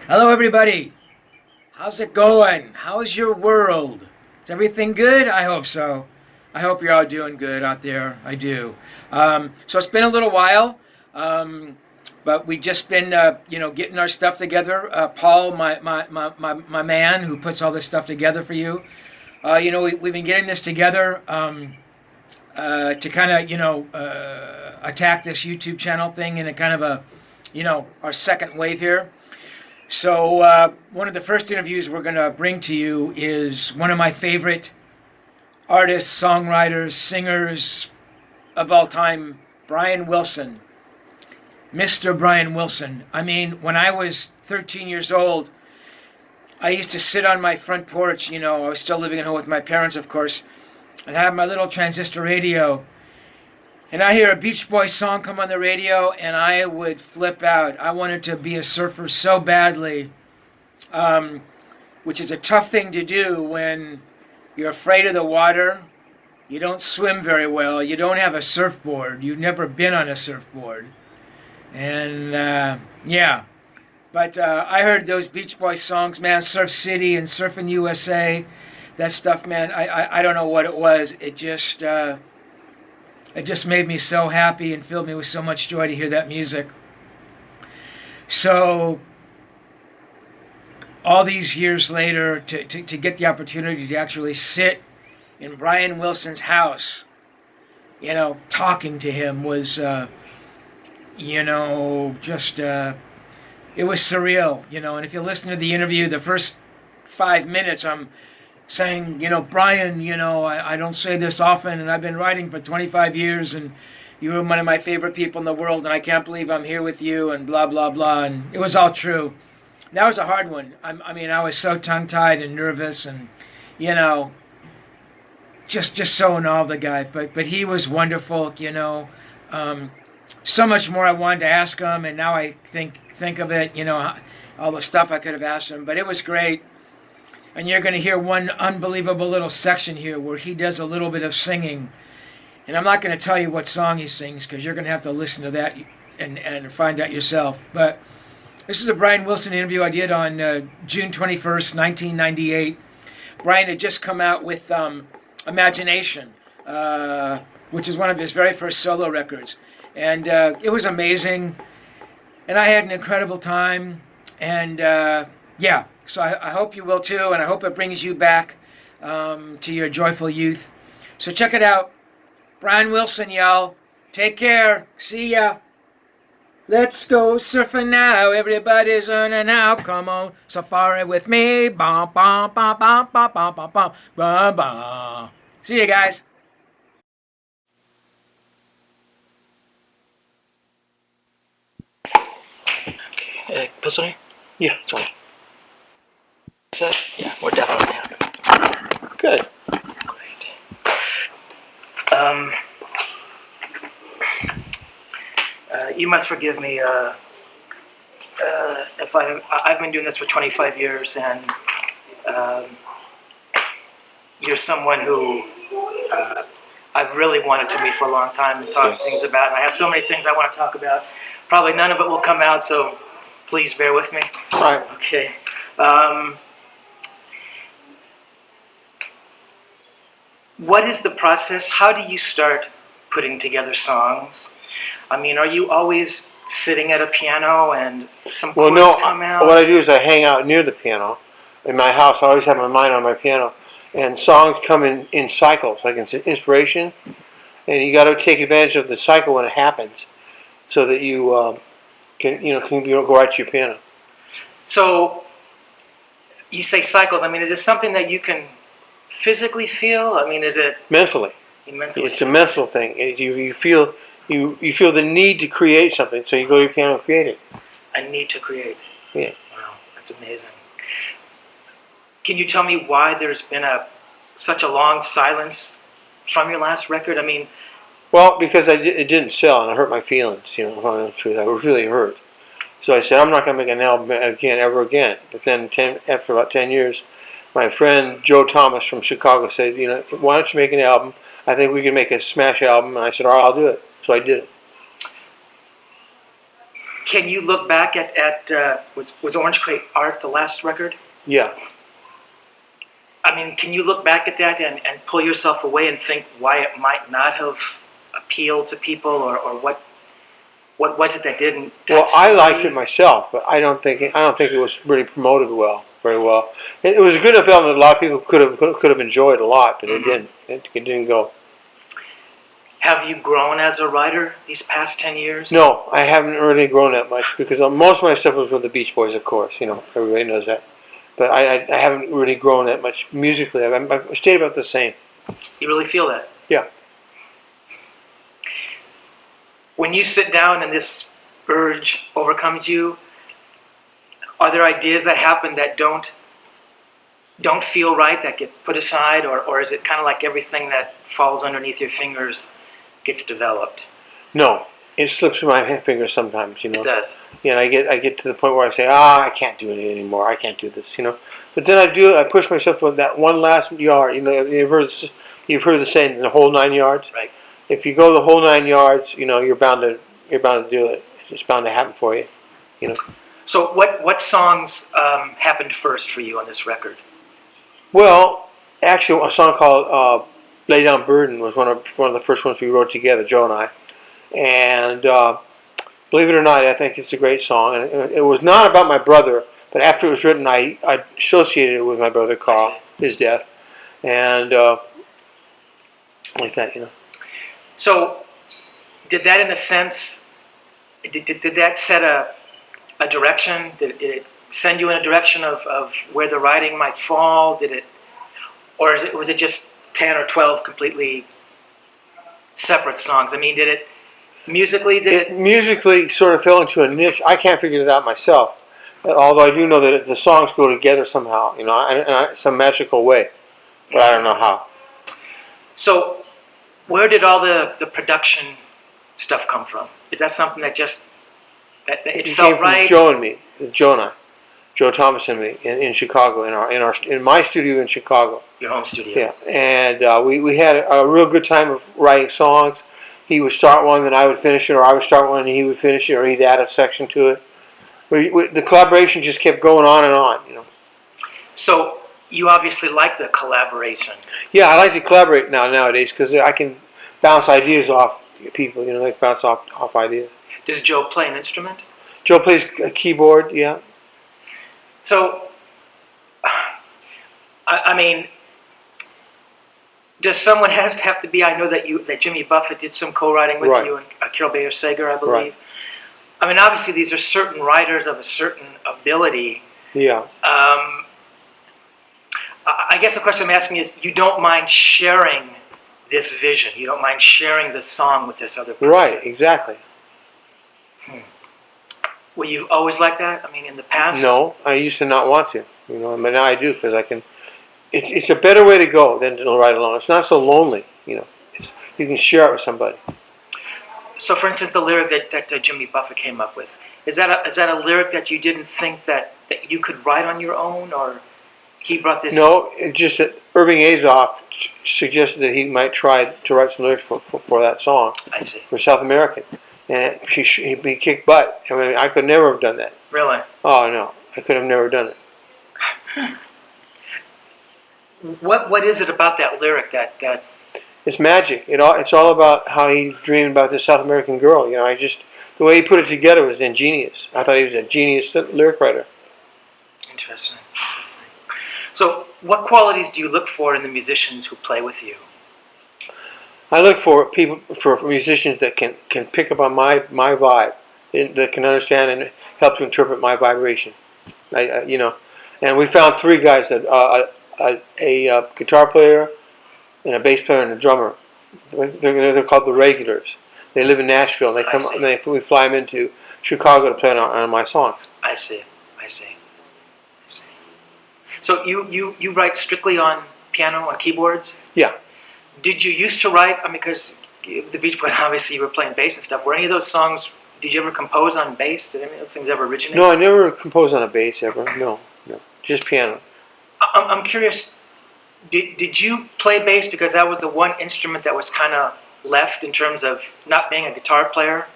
Hello, everybody. How's it going? How's your world? Is everything good? I hope so. I hope you're all doing good out there. I do. So it's been a little while, um, but we just been, getting our stuff together. Paul, my man who puts all this stuff together for you. We've been getting this together to kind of, attack this YouTube channel thing in a kind of a, our second wave here. So, one of the first interviews we're going to bring to you is one of my favorite artists, songwriters, singers of all time, Brian Wilson. Mr. Brian Wilson. I mean, when I was 13 years old, I used to sit on my front porch. I was still living at home with my parents, of course, and have my little transistor radio. And I hear a Beach Boys song come on the radio, and I would flip out. I wanted to be a surfer so badly, which is a tough thing to do when you're afraid of the water, you don't swim very well, you don't have a surfboard, you've never been on a surfboard. And yeah, but I heard those Beach Boys songs, man, Surf City and Surfing USA, that stuff, man, I don't know what it was. It just made me so happy and filled me with so much joy to hear that music. So, all these years later, to get the opportunity to actually sit in Brian Wilson's house, talking to him was, just, it was surreal, and if you listen to the interview, the first 5 minutes, I'm saying, Brian, I don't say this often, and I've been writing for 25 years, and you were one of my favorite people in the world, and I can't believe I'm here with you, and blah, blah, blah, and it was all true. That was a hard one. I was so tongue-tied and nervous, and, just so in awe of the guy, but he was wonderful, so much more I wanted to ask him, and now I think of it, all the stuff I could have asked him, but it was great. And you're going to hear one unbelievable little section here where he does a little bit of singing. And I'm not going to tell you what song he sings because you're going to have to listen to that and find out yourself. But this is a Brian Wilson interview I did on June 21st, 1998. Brian had just come out with Imagination, which is one of his very first solo records. And it was amazing. And I had an incredible time. And yeah. So I hope you will too, and I hope it brings you back to your joyful youth. So check it out. Brian Wilson, y'all. Take care. See ya. Let's go surfing now. Everybody's on and out. Come on, safari with me. Bum, bum, bum, bum, bum, bum, bum, bum, bum, bum. See you guys. Okay. Pistol? Yeah, it's on. Set? Yeah, we're definitely having. Good. Great. You must forgive me if I've been doing this for 25 years, and you're someone who I've really wanted to meet for a long time and talk things about. And I have so many things I want to talk about. Probably none of it will come out, so please bear with me. All right. Okay. What is the process? How do you start putting together songs? I mean, are you always sitting at a piano and some chords come out? What I do is I hang out near the piano. In my house, I always have my mind on my piano. And songs come in cycles, like inspiration. And you got to take advantage of the cycle when it happens so that you can go right to your piano. So, you say cycles. I mean, is this something that you can physically feel? I mean, is it mentally? It's a mental thing. You feel the need to create something, so you go to your piano and create it. I need to create. Yeah. Wow, that's amazing. Can you tell me why there's been such a long silence from your last record? I mean, well, because it didn't sell and it hurt my feelings. The truth, I was really hurt. So I said, I'm not going to make an album again, ever again. But then after about 10 years, my friend Joe Thomas from Chicago said, why don't you make an album? I think we can make a smash album. And I said, all right, I'll do it. So I did it. Can you look back at was Orange Crate Art the last record? Yeah. I mean, can you look back at that and pull yourself away and think why it might not have appealed to people, or what was it that didn't? Well, I liked it myself, but I don't think it was really promoted very well. It was a good enough album that a lot of people could have enjoyed a lot, but it didn't. It didn't go. Have you grown as a writer these past 10 years? No, I haven't really grown that much because most of my stuff was with the Beach Boys, of course. Everybody knows that. But I haven't really grown that much musically. I've stayed about the same. You really feel that? Yeah. When you sit down and this urge overcomes you, are there ideas that happen that don't feel right, that get put aside, or is it kind of like everything that falls underneath your fingers gets developed? No, it slips through my fingers sometimes. It does. Yeah, and I get to the point where I say, I can't do it anymore. I can't do this. But then I push myself with that one last yard. You've heard the saying, the whole 9 yards. Right. If you go the whole 9 yards, you're bound to do it. It's bound to happen for you. So what songs happened first for you on this record? Well, actually, a song called "Lay Down Burden" was one of the first ones we wrote together, Joe and I. And believe it or not, I think it's a great song. And it was not about my brother, but after it was written, I associated it with my brother Carl, his death, and like that, So, did that, in a sense, did that set a direction? Did it send you in a direction of where the writing might fall? Did it, or was it just 10 or 12 completely separate songs? I mean, did it musically? Musically sort of fell into a niche. I can't figure it out myself, although I do know that the songs go together somehow, in some magical way, but I don't know how. So, where did all the production stuff come from? Is that something that just that it felt came from right? Joe and me, Joe and I, Joe Thomas and me in Chicago, in my studio in Chicago. Your home studio. Yeah, and we had a real good time of writing songs. He would start one, then I would finish it, or I would start one and he would finish it, or he'd add a section to it. The collaboration just kept going on and on, So you obviously like the collaboration. Yeah, I like to collaborate nowadays because I can bounce ideas off people. Like bounce off ideas. Does Joe play an instrument? Joe plays a keyboard. Yeah. So, I mean, does someone have to be? I know that Jimmy Buffett did some co-writing with you, and Carol Bayer Sager, I believe. Right. I mean, obviously, these are certain writers of a certain ability. Yeah. I guess the question I'm asking is, you don't mind sharing this vision? You don't mind sharing this song with this other person? Right. Exactly. Well, you've always liked that? I mean, in the past? No, I used to not want to. But now I do because I can. It's a better way to go than to write alone. It's not so lonely. You can share it with somebody. So, for instance, the lyric that Jimmy Buffett came up with, is that a lyric that you didn't think that you could write on your own, or he brought this? No, it's just that Irving Azoff suggested that he might try to write some lyrics for that song. I see. For South American, and he kicked butt. I mean, I could never have done that. Really? Oh no, I could have never done it. What is it about that lyric that? It's magic. It's all about how he dreamed about this South American girl. The way he put it together was ingenious. I thought he was a genius lyric writer. Interesting. So, what qualities do you look for in the musicians who play with you? I look for musicians that can pick up on my vibe, that can understand and help to interpret my vibration. And we found three guys that a guitar player, and a bass player and a drummer. They're called the Regulars. They live in Nashville, and they come. And we fly them into Chicago to play on my songs. I see. So you write strictly on piano, on keyboards? Yeah. Did you used to write? I mean, because the Beach Boys, obviously, you were playing bass and stuff. Were any of those songs? Did you ever compose on bass? Did any of those things ever originate? No, I never composed on a bass ever. No, just piano. I'm curious. Did you play bass because that was the one instrument that was kind of left in terms of not being a guitar player?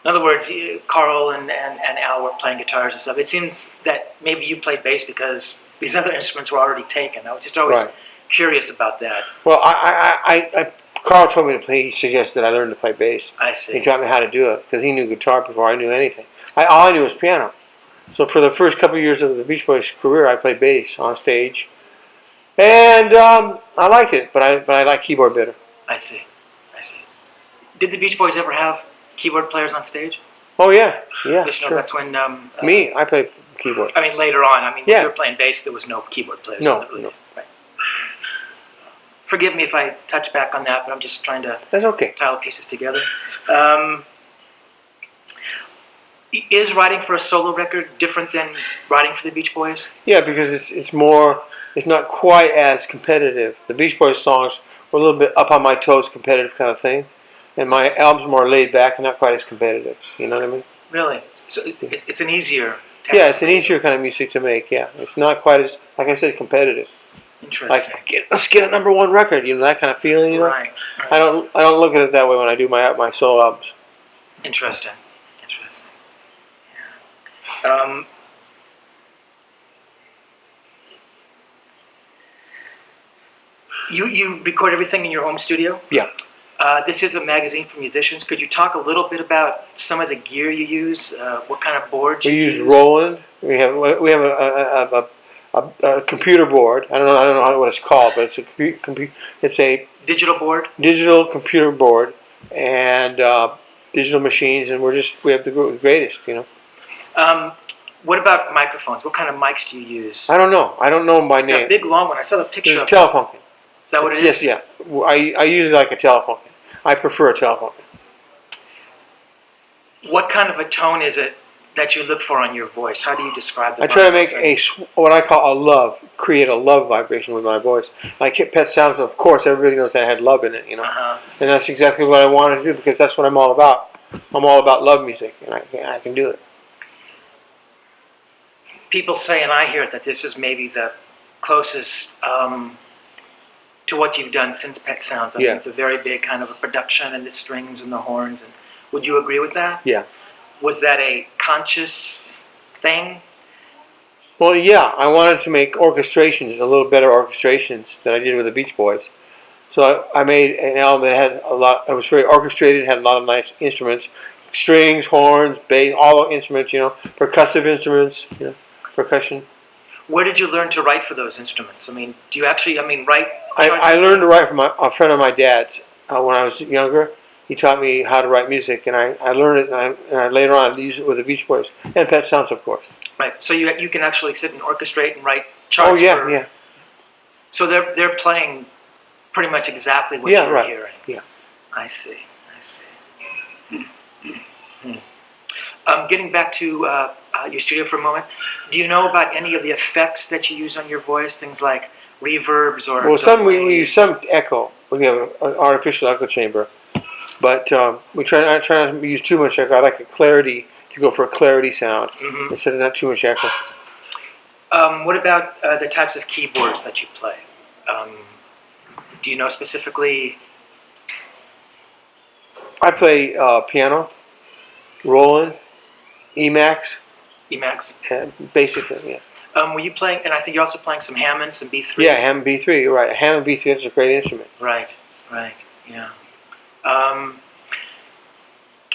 In other words, Carl and Al were playing guitars and stuff. It seems that maybe you played bass because these other instruments were already taken. I was just always Right. curious about that. Well, Carl told me to play. He suggested I learn to play bass. I He see. taught me how to do it because he knew guitar before I knew anything. All I knew was piano. So for the first couple of years of the Beach Boys' career, I played bass on stage, and I liked it. But I like keyboard better. I see. I see. Did the Beach Boys ever have keyboard players on stage? Oh yeah, yeah, Just know sure. that's when. Me, I play keyboard. I mean, later on. I mean, when Yeah. you were playing bass, there was no keyboard players. No, on the no. release. Right. Forgive me if I touch back on that, but I'm just trying to That's okay. tie the pieces together. Is writing for a solo record different than writing for the Beach Boys? Yeah, because it's more. It's not quite as competitive. The Beach Boys songs were a little bit up on my toes, competitive kind of thing, and my album's more laid back and not quite as competitive. You know what I mean? Really? So it's an easier task. Yeah, it's an easier kind of music to make. Yeah, it's not quite as, like I said, competitive. Interesting. Like let's get a #1 record. You know, that kind of feeling. You know, Right. I don't look at it that way when I do my solo albums. Interesting. Interesting. Yeah. You record everything in your home studio? Yeah. This is a magazine for musicians. Could you talk a little bit about some of the gear you use? What kind of boards We you use Roland. We have a computer board. I don't know what it's called, but it's it's a Digital board? digital computer board and digital machines, and we have the greatest. You know. What about microphones? What kind of mics do you use? I don't know. I don't know by It's name. a big long one. I saw the picture There's a of it. Telefunken. Is that what it is? Yes, yeah. I use it like a Telefunken. I prefer a Telefunken. What kind of a tone is it that you look for on your voice? How do you describe the I try to make vocals? what I call create a love vibration with my voice. Like Pet Sounds, of course, everybody knows that I had love in it, you know. Uh-huh. And that's exactly what I wanted to do because that's what I'm all about. I'm all about love music, and I can do it. People say, and I hear it, that this is maybe the closest to what you've done since Pet Sounds. I mean, Yeah. it's a very big kind of a production, and the strings and the horns. And would you agree with that? Yeah. Was that a conscious thing? Well, yeah, I wanted to make orchestrations, a little better orchestrations than I did with the Beach Boys. So I made an album that had a lot. It was very orchestrated, had a lot of nice instruments, strings, horns, bass, all the instruments. You know, percussive instruments. You know, percussion. Where did you learn to write for those instruments? I mean, do you actually, write? I learned to write from a friend of my dad's when I was younger. He taught me how to write music, and I learned it, and I later on used it with the Beach Boys and Pet Sounds, of course. Right. So you can actually sit and orchestrate and write charts. Oh yeah, for, yeah. So they're playing pretty much exactly what Yeah, you're right. hearing. Yeah. I see. I see. Getting back to your studio for a moment, do you know about any of the effects that you use on your voice? Things like reverbs or Well, we delays? use some echo. We have an artificial echo chamber, but we try not to use too much echo. I like to go for a clarity sound instead of not too much echo. What about the types of keyboards that you play? Do you know specifically? I play piano, Roland, Emax, Emacs. basically, yeah. Were you playing? And I think you're also playing some Hammond, some B3. Yeah, Hammond B3. You're right. Hammond B3 is a great instrument. Right. Right. Yeah. Can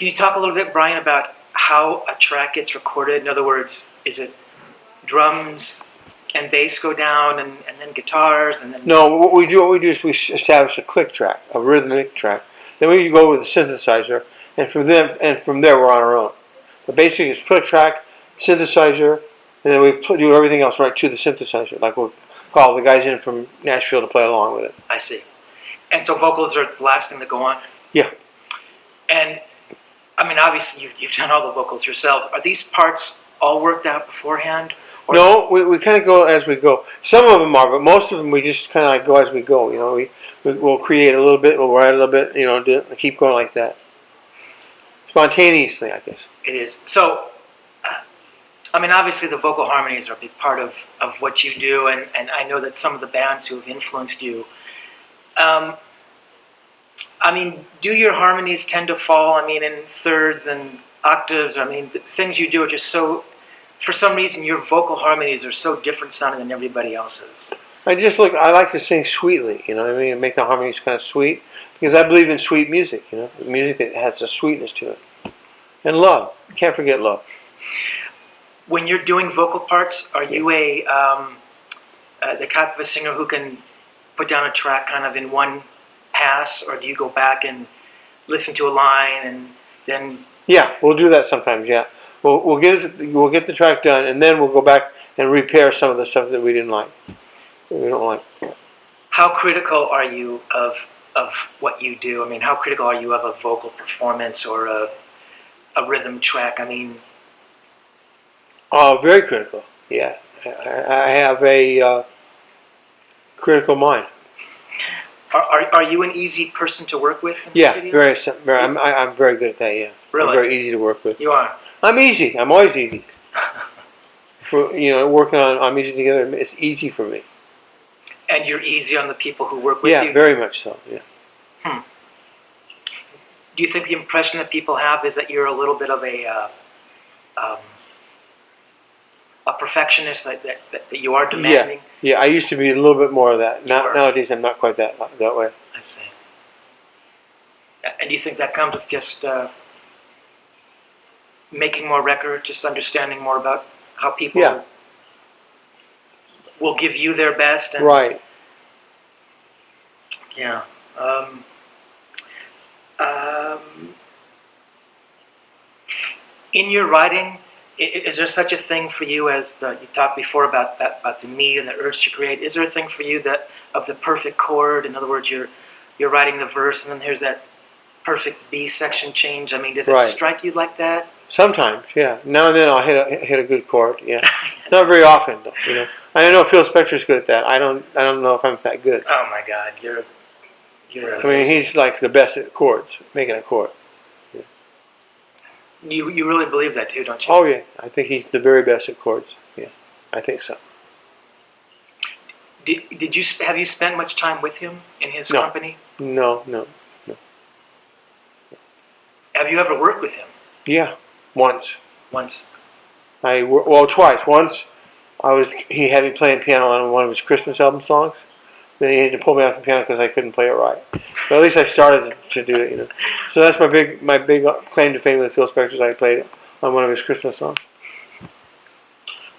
you talk a little bit, Brian, about how a track gets recorded? In other words, is it drums and bass go down, and then guitars, and then? No, what we do is we establish a click track, a rhythmic track. Then we go with a synthesizer, and from there we're on our own. But basically, it's click track, synthesizer, and then we do everything else right to the synthesizer. Like we'll call the guys in from Nashville to play along with it. I see. And so vocals are the last thing to go on? Yeah. And, obviously you've done all the vocals yourselves. Are these parts all worked out beforehand? Or No, we kind of go as we go. Some of them are, but most of them we just kind of like go as we go. You know, we'll create a little bit, we'll write a little bit, you know, keep going like that. Spontaneously, I guess. It is. So, obviously the vocal harmonies are a big part of what you do, and I know that some of the bands who have influenced you, do your harmonies tend to fall, in thirds and octaves. I mean, the things you do are just so. For some reason, your vocal harmonies are so different sounding than everybody else's. I like to sing sweetly, you know what I mean, and make the harmonies kind of sweet, because I believe in sweet music, you know, music that has a sweetness to it. And love. You can't forget love. When you're doing vocal parts, are you the type of a singer who can put down a track kind of in one pass, or do you go back and listen to a line and then? Yeah, we'll do that sometimes, yeah. We'll get the track done, and then we'll go back and repair some of the stuff that we didn't like. We don't like. How critical are you of what you do? I mean, how critical are you of a vocal performance or a rhythm track? I mean, Oh, very critical. Yeah, I have a critical mind. are you an easy person to work with in the Yeah, studio? very. I'm very good at that. Yeah, Really? I'm very easy to work with. You are. I'm easy. I'm always easy. For working on our music together, it's easy for me. And you're easy on the people who work with Yeah, you? very much so. Yeah. Do you think the impression that people have is that you're a little bit of a perfectionist, that you are demanding? Yeah. I used to be a little bit more of that. You were. Nowadays, I'm not quite that way. I see. And do you think that comes with just making more records, just understanding more about how people Yeah. will give you their best? And, Right. Yeah. Um, in your writing, is there such a thing for you as you talked before about the need and the urge to create? Is there a thing for you that of the perfect chord? In other words, you're writing the verse and then there's that perfect B section change. I mean, does it Right. strike you like that? Sometimes, yeah. Now and then I'll hit a good chord. Yeah. Not very often, though. You know. I know Phil Spector's good at that. I don't know if I'm that good. Oh my God, you're. I mean, he's like the best at chords, making a chord. You really believe that too, don't you? Oh yeah, I think he's the very best at chords. Yeah, I think so. Did you have you spent much time with him in his No. company? No. Have you ever worked with him Yeah, once. once? Twice. Once he had me playing piano on one of his Christmas album songs. Then he had to pull me off the piano because I couldn't play it right. But at least I started to do it, you know. So that's my big claim to fame with Phil Spector is I played on one of his Christmas songs.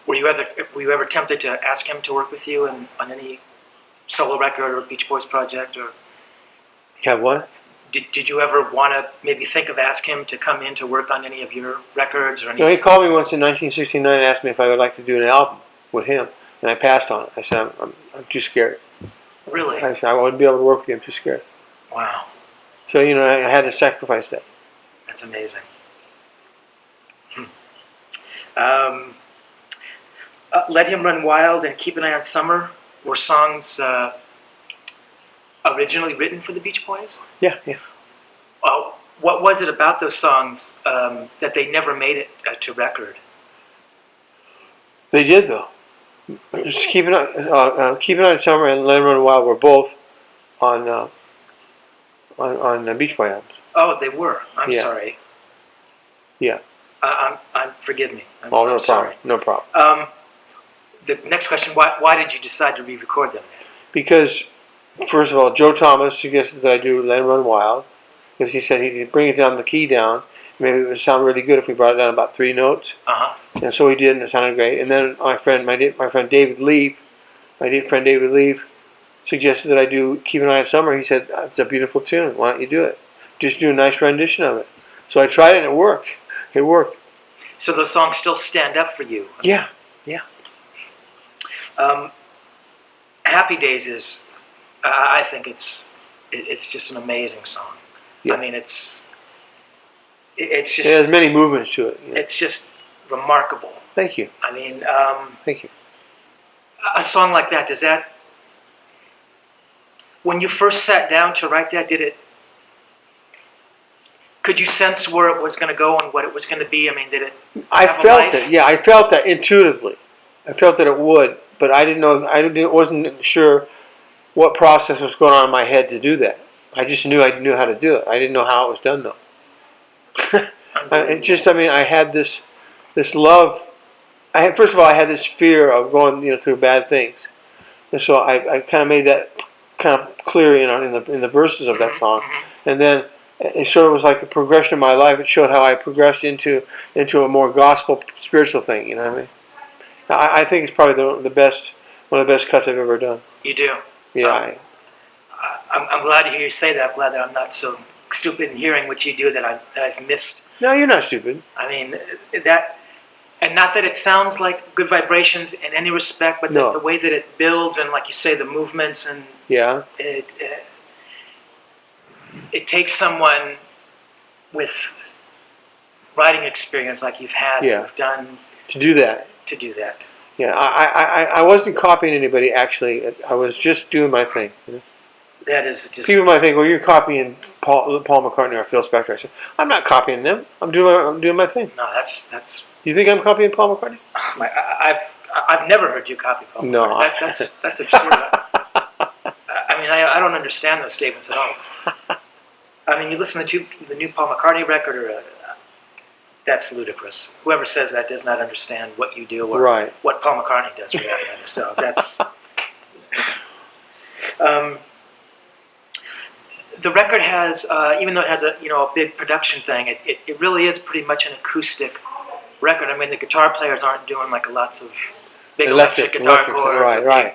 Were you ever tempted to ask him to work with you on any solo record or Beach Boys project? Or Have what? did you ever want to maybe think of asking him to come in to work on any of your records or No, anything? he called me once in 1969 and asked me if I would like to do an album with him, and I passed on it. I said I'm too scared. Really? I said I wouldn't be able to work with you. I'm too scared. Wow, So I had to sacrifice that. that's amazing. Um, Let Him Run Wild and Keep an Eye on Summer were songs originally written for the Beach Boys. Yeah. What was it about those songs that they never made it to record? They did though. Just keep an eye on summer and Let 'Em Run Wild were both on Beach Boy albums. Oh, they were. I'm Yeah. sorry. Yeah. Forgive me. I'm Oh, no sorry. problem. No problem. The next question: Why did you decide to re-record them? Because first of all, Joe Thomas suggested that I do Let 'Em Run Wild because he said he'd bring it down the key down. Maybe it would sound really good if we brought it down about 3 notes. And so we did, and it sounded great. And then my friend David Leaf, my dear friend David Leaf, suggested that I do Keep an Eye on Summer. He said, it's a beautiful tune. Why don't you do it? Just do a nice rendition of it. So I tried it, and it worked. It worked. So those songs still stand up for you. Yeah. Happy Days is, I think it's just an amazing song. Yeah. I mean, it's just It has many movements to it. Yeah. it's just remarkable. Thank you. I mean, Thank you. a song like that, when you first sat down to write that, could you sense where it was going to go and what it was going to be? I mean, did it I have a felt life? it. Yeah, I felt that intuitively. I felt that it would, but I didn't know. Wasn't sure what process was going on in my head to do that. I just knew I knew how to do it. I didn't know how it was done though. It just, I mean, I had this love. First of all, I had this fear of going, through bad things, and so I kind of made that kind of clear, in the verses of that song, and then it sort of was like a progression of my life. It showed how I progressed into a more gospel, spiritual thing. You know what I mean? I think it's probably the best, one of the best cuts I've ever done. You do. Yeah. I'm glad to hear you say that. I'm glad that I'm not so stupid in hearing what you do that I've missed. No, you're not stupid. I mean that, and not that it sounds like Good Vibrations in any respect, but No. the way that it builds and, like you say, the movements and Yeah. it takes someone with writing experience like you've had, Yeah. who've done To do that. to do that. Yeah. I wasn't copying anybody. Actually, I was just doing my thing. That is just People might think, well, you're copying Paul McCartney or Phil Spector. I said, I'm not copying them. I'm doing my thing. no. That's. You think I'm copying Paul McCartney? I've never heard you copy Paul No. McCartney. That's absurd. I mean, I don't understand those statements at all. I mean, you listen to the new Paul McCartney record, that's ludicrous. Whoever says that does not understand what you do or Right. what Paul McCartney does for that matter. So that's. The record has, even though it has a big production thing, it really is pretty much an acoustic record. I mean, the guitar players aren't doing like lots of big electric guitar chords. Right.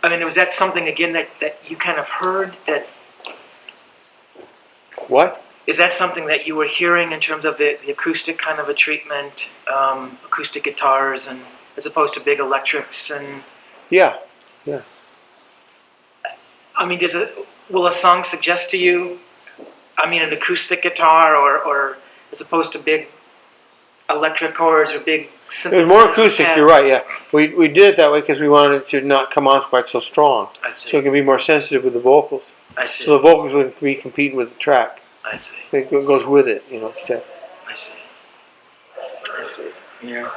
I mean, was that something again that you kind of heard that? What? Is that something that you were hearing in terms of the acoustic kind of a treatment, acoustic guitars, and as opposed to big electrics and? Yeah. I mean, will a song suggest to you? I mean, an acoustic guitar, or as opposed to big electric chords or big synthesizers? It was more acoustic. You're right. Yeah. We did it that way because we wanted it to not come on quite so strong. I see. So it can be more sensitive with the vocals. I see. So the vocals would be competing with the track. I see. It goes with it, instead. I see. Yeah.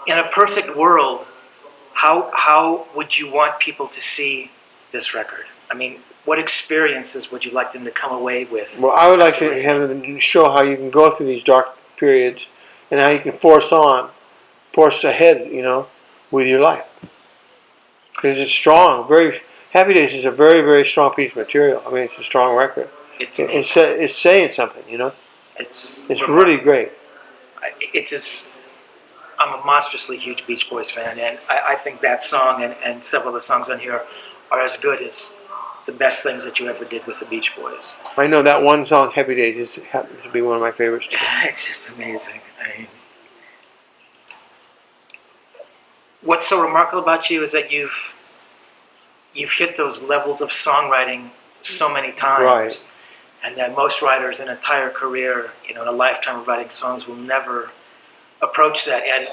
In a perfect world, how would you want people to see this record? I mean, what experiences would you like them to come away with? Well, I would like to have them show how you can go through these dark periods and how you can force ahead, with your life. Because it's strong. Happy Days is a very, very strong piece of material. I mean, it's a strong record. It's saying something, It's really great. I'm a monstrously huge Beach Boys fan, and I think that song and several of the songs on here are as good as the best things that you ever did with the Beach Boys. I know that one song, Happy Days, happens to be one of my favorites too. It's just amazing. I mean, what's so remarkable about you is that you've hit those levels of songwriting so many times, right? And that most writers in an entire career, in a lifetime of writing songs, will never approach that. And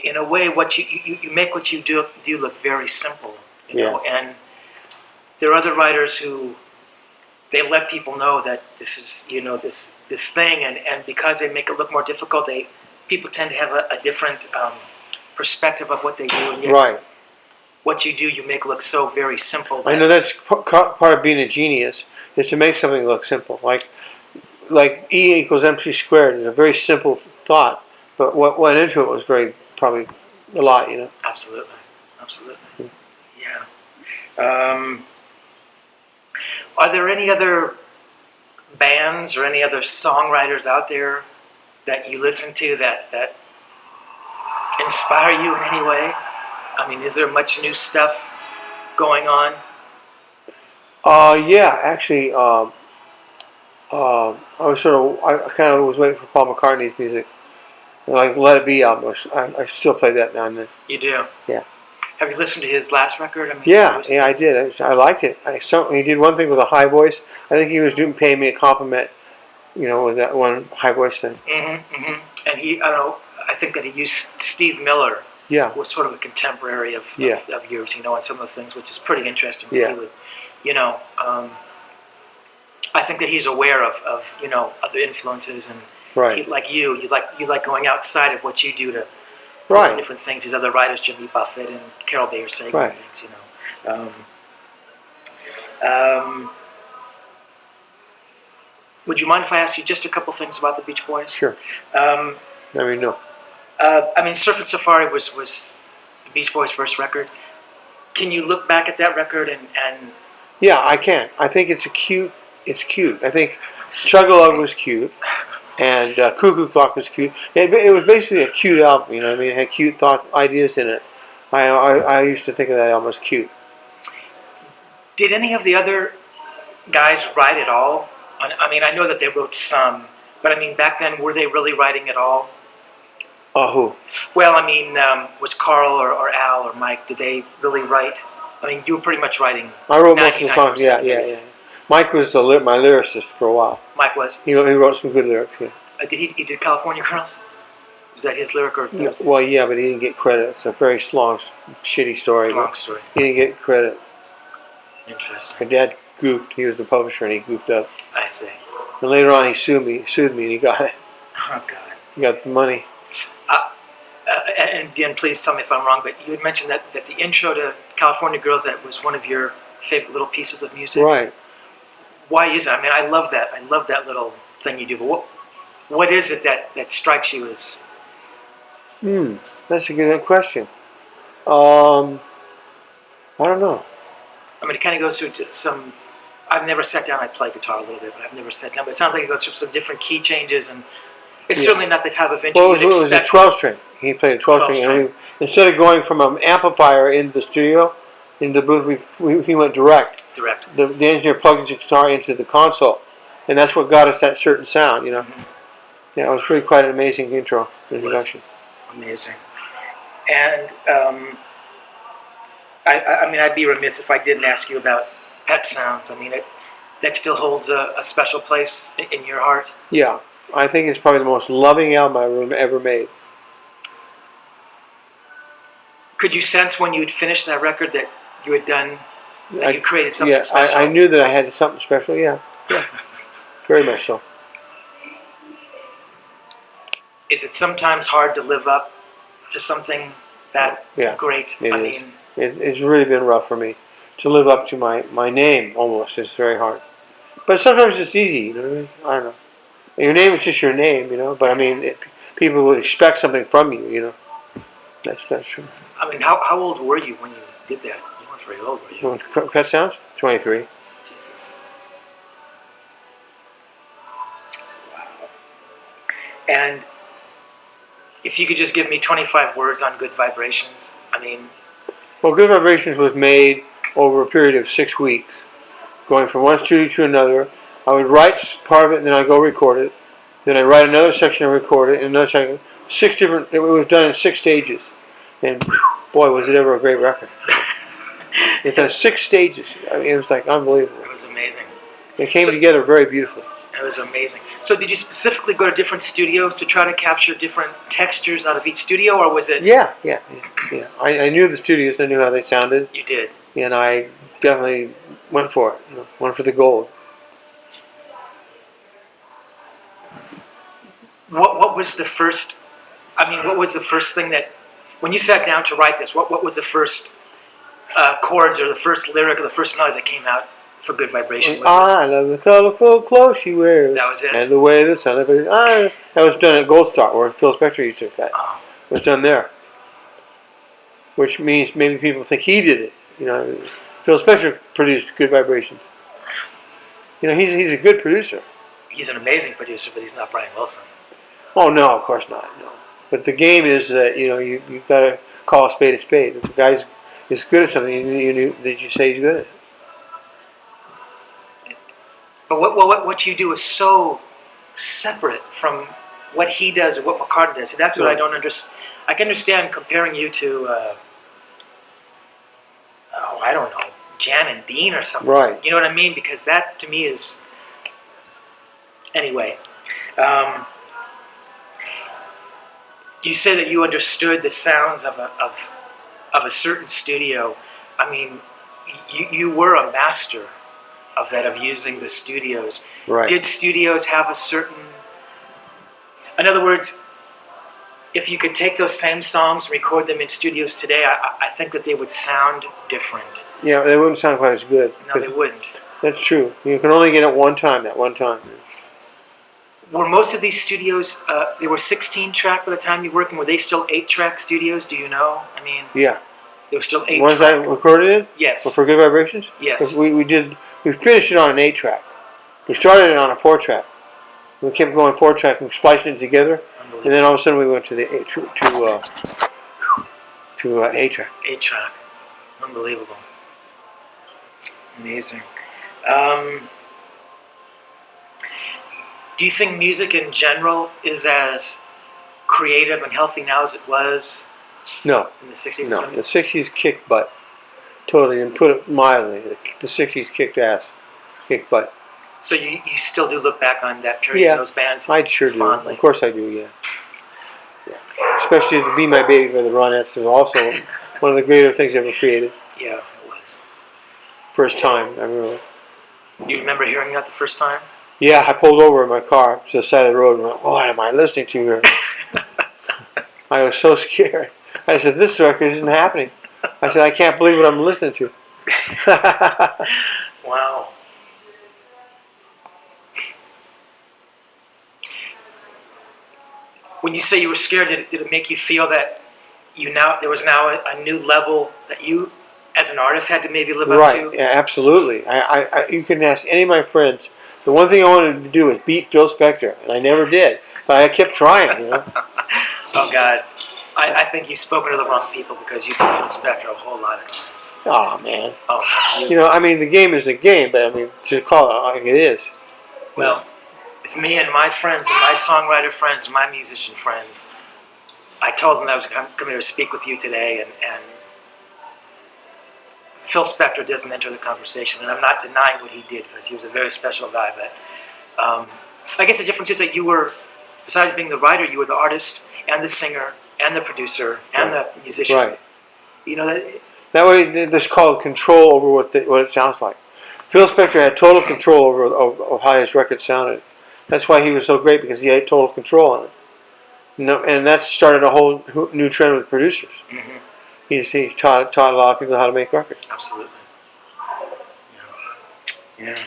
in a way, what you make what you do look very simple, know. And there are other writers who they let people know that this is this thing, and because they make it look more difficult, people tend to have a different perspective of what they do. And yet, right. What you do, you make look so very simple. I know that's part of being a genius, is to make something look simple. Like E equals MC squared is a very simple thought, but what went into it was probably a lot, Absolutely. Yeah. Are there any other bands or any other songwriters out there that you listen to that inspire you in any way? I mean, is there much new stuff going on? Yeah, actually, I kind of was waiting for Paul McCartney's music. Like Let It Be album, I still play that now and then. You do? Yeah. Have you listened to his last record? I mean, yeah, I did. I liked it. He did one thing with a high voice. I think he was paying me a compliment, with that one high voice thing. And I think that he used Steve Miller. Yeah. Was sort of a contemporary of yours, on some of those things, which is pretty interesting. Yeah. He would, I think that he's aware of other influences, and right. you like going outside of what you do Right. different things. These other writers, Jimmy Buffett and Carol Bayer Sager, Right. and things, you know. Um, would you mind if I ask you just a couple things about the Beach Boys? Sure. Um, Let me know. I mean, Surfing Safari was the Beach Boys' first record. Can you look back at that record and Yeah, I can. I think it's cute. It's cute. I think Chug-a-Lug was cute, and Cuckoo Clock was cute. It was basically a cute album. You know what I mean? It had cute thought ideas in it. I used to think of that album as cute. did any of the other guys write at all? I mean, I know that they wrote some, but I mean, back then, were they really writing at all? Who? Well, I mean, was Carl or Al or Mike, did they really write? I mean, you were pretty much writing. I wrote most of the songs. 99% Yeah, of yeah, everything. yeah. Mike was my lyricist for a while. Mike was. He wrote some good lyrics. Yeah. Did he did California Girls? Was that his lyric or that was Well, yeah, but he didn't get credit. It's a very long, shitty story. a long story? He didn't get credit. Interesting. My dad goofed. He was the publisher, and he goofed up. I see. And later on, he sued me, and he got it. Oh God. He got the money. And again, please tell me if I'm wrong, but you had mentioned that the intro to California Girls, that was one of your favorite little pieces of music. Right. Why is it? I mean, I love that. I love that little thing you do. But what is it that strikes you as? That's a good question. I don't know. I mean, it kind of goes through some. I've never sat down. I play guitar a little bit, but I've never sat down. But it sounds like it goes through some different key changes, and it's certainly not the type of intro Well, you'd it was a expect. 12-string. He played a 12-string. And instead of going from an amplifier in the studio, in the booth, he went direct. Direct. The engineer plugged his guitar into the console, and that's what got us that certain sound. You know. Mm-hmm. Yeah, it was really quite an amazing introduction. Amazing. And I mean, I'd be remiss if I didn't ask you about Pet Sounds. I mean, that still holds a special place in your heart. Yeah, I think it's probably the most loving album I've ever made. Could you sense when you had finished that record that you had done, that you created something Yeah, special? I knew that I had something special. Yeah, very much so. Is it sometimes hard to live up to something that great? It is. It's really been rough for me to live up to my name. Almost, it's very hard. But sometimes it's easy. You know what I mean? I don't know. Your name is just your name, you know. But I mean, people would expect something from you, you know. That's true. I mean, how old were you when you did that? You weren't very old, were you? Pet Sounds? 23. Jesus. Wow. And if you could just give me 25 words on Good Vibrations, I mean. Well, Good Vibrations was made over a period of 6 weeks, going from one studio to another. I would write part of it, and then I'd go record it. Then I'd write another section and record it, and another section. It was done in 6 stages. And boy, was it ever a great record. It's done 6 stages. I mean, it was like unbelievable. It was amazing. It came together very beautifully. It was amazing. So did you specifically go to different studios to try to capture different textures out of each studio, or was it? Yeah. I knew the studios. I knew how they sounded. You did. And I definitely went for it. You know, went for the gold. What was the first? I mean, what was the first thing that, when you sat down to write this, what was the first chords or the first lyric or the first melody that came out for Good Vibration? I love the colorful clothes she wears. That was it. And the way the sun of it. That was done at Gold Star, where Phil Spector used to cut. Oh. It was done there, which means maybe people think he did it. You know, Phil Spector produced Good Vibrations. You know, he's a good producer. He's an amazing producer, but he's not Brian Wilson. Oh no, of course not. No, but the game is that you got to call a spade a spade. If the guy's is good at something, you say he's good at it. But what you do is so separate from what he does or what McCartney does. And that's what I don't understand. I can understand comparing you to, I don't know, Jan and Dean or something. Right. You know what I mean? Because that to me is. Anyway, you say that you understood the sounds of a certain studio. I mean, you were a master of that, of using the studios. Right. Did studios have a certain... In other words, if you could take those same songs and record them in studios today, I think that they would sound different. Yeah, they wouldn't sound quite as good. No, they wouldn't. That's true. You can only get it one time. That one time. Were most of these studios, they were 16 track by the time you were working? Were they still 8 track studios? Do you know? I mean, Yeah. they were still 8 Ones track. I recorded in? Yes. For Good Vibrations? Yes. We finished it on an 8 track. We started it on a 4 track. We kept going 4 track and splicing it together. And then all of a sudden we went to the 8 track. 8 track. Unbelievable. Amazing. Do you think music in general is as creative and healthy now as it was No. in the 60s No. and The 70s? 60s kicked butt. Totally. And put it mildly. The 60s kicked ass. Kicked butt. So you still do look back on that period of those bands I sure do. fondly? Of course I do, yeah. Especially the Be My Baby by the Ronettes is also one of the greater things ever created. Yeah, it was. First time, I remember. Do you remember hearing that the first time? Yeah, I pulled over in my car to the side of the road and went, what am I listening to here? I was so scared. I said, this record isn't happening. I said, I can't believe what I'm listening to. Wow. When you say you were scared, did it make you feel that there was now a new level that you, as an artist, had to maybe live up to? Right, yeah, absolutely. You can ask any of my friends. The one thing I wanted to do was beat Phil Spector, and I never did. But I kept trying, you know. Oh, God. I think you've spoken to the wrong people because you beat Phil Spector a whole lot of times. Oh, man. Oh, man. You know, I mean, the game is a game, but I mean, to call it like it is. Well, with me and my friends, and my songwriter friends, and my musician friends, I told them I was coming here to speak with you today, and Phil Spector doesn't enter the conversation, and I'm not denying what he did because he was a very special guy. But I guess the difference is that you were, besides being the writer, you were the artist and the singer and the producer and the musician. Right. You know that way, there's called control over what it sounds like. Phil Spector had total control over how his record sounded. That's why he was so great, because he had total control on it. No, and that started a whole new trend with producers. Mm-hmm. He taught a lot of people how to make records. Absolutely. Yeah.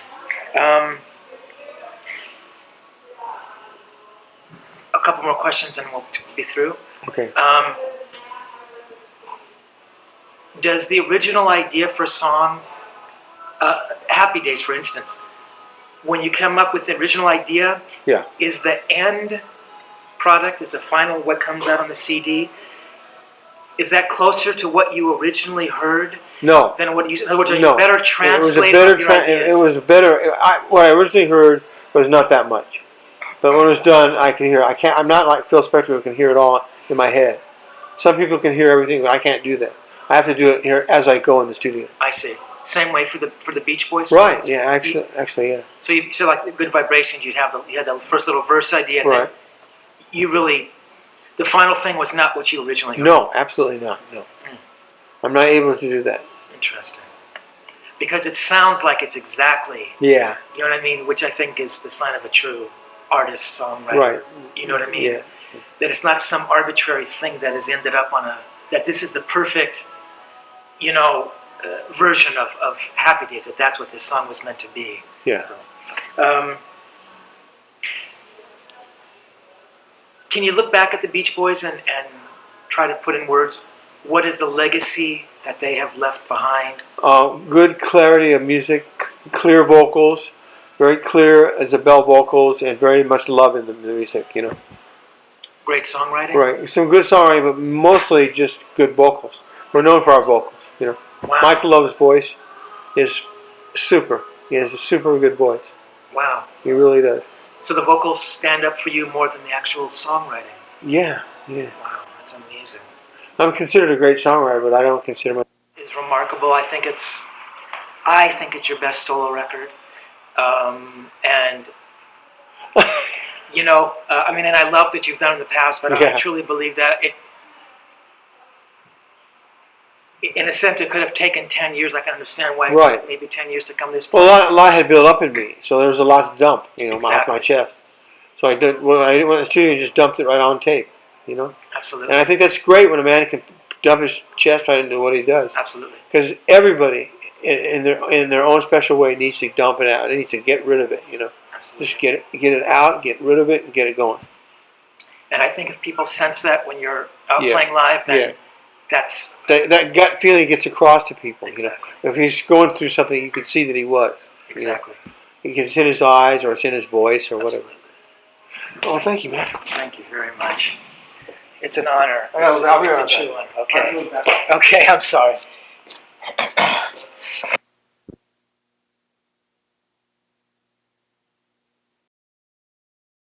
A couple more questions and we'll be through. Okay. Does the original idea for a song, Happy Days, for instance, when you come up with the original idea, Yeah. is the end product, is the final, what comes out on the CD, is that closer to what you originally heard No. than what you, in other words, are you No. better translator of your ideas? It was a better. What I originally heard was not that much, but when it was done, I could hear. I'm not like Phil Spector, who can hear it all in my head. Some people can hear everything, but I can't do that. I have to do it here as I go in the studio. I see. Same way for the Beach Boys. Right. songs? Yeah. Actually, yeah. So like Good Vibrations, you had the first little verse idea, and Right. then you really, the final thing was not what you originally heard. No, absolutely not. No. I'm not able to do that. Interesting. Because it sounds like it's exactly, Yeah. you know what I mean, which I think is the sign of a true artist, songwriter. Right. You know what I mean? Yeah. That it's not some arbitrary thing that has ended up that this is the perfect, version of Happy Days, that's what this song was meant to be. Yeah. So, can you look back at the Beach Boys and try to put in words, what is the legacy that they have left behind? Good clarity of music, clear vocals, very clear Isabel vocals, and very much love in the music, Great songwriting? Right. Some good songwriting, but mostly just good vocals. We're known for our vocals, Wow. Michael Love's voice is super. He has a super good voice. Wow. He really does. So the vocals stand up for you more than the actual songwriting? Yeah. Wow, that's amazing. I'm considered a great songwriter, but I don't consider myself. It's remarkable. I think it's your best solo record. And and I love that you've done in the past, but Yeah. I truly believe that in a sense, it could have taken 10 years. I can understand why it Right. took maybe 10 years to come to this Well, point. a lot had built up in me, so there was a lot to dump, off Exactly. my chest. So I did. Well, I didn't want the studio, just dumped it right on tape, you know. Absolutely. And I think that's great when a man can dump his chest right into what he does. Absolutely. Because everybody, in their own special way, needs to dump it out. It needs to get rid of it, you know. Absolutely. Just get it out, get rid of it, and get it going. And I think if people sense that when you're out Yeah. playing live, then Yeah. that's That gut feeling gets across to people. exactly. You know, if he's going through something, you can see that he was. Exactly. You know? It's in his eyes, or it's in his voice, or whatever. Absolutely. Oh, thank you, man. Thank you very much. It's an honor. I'll be It's right a back. chew one. Okay. Okay, I'm sorry.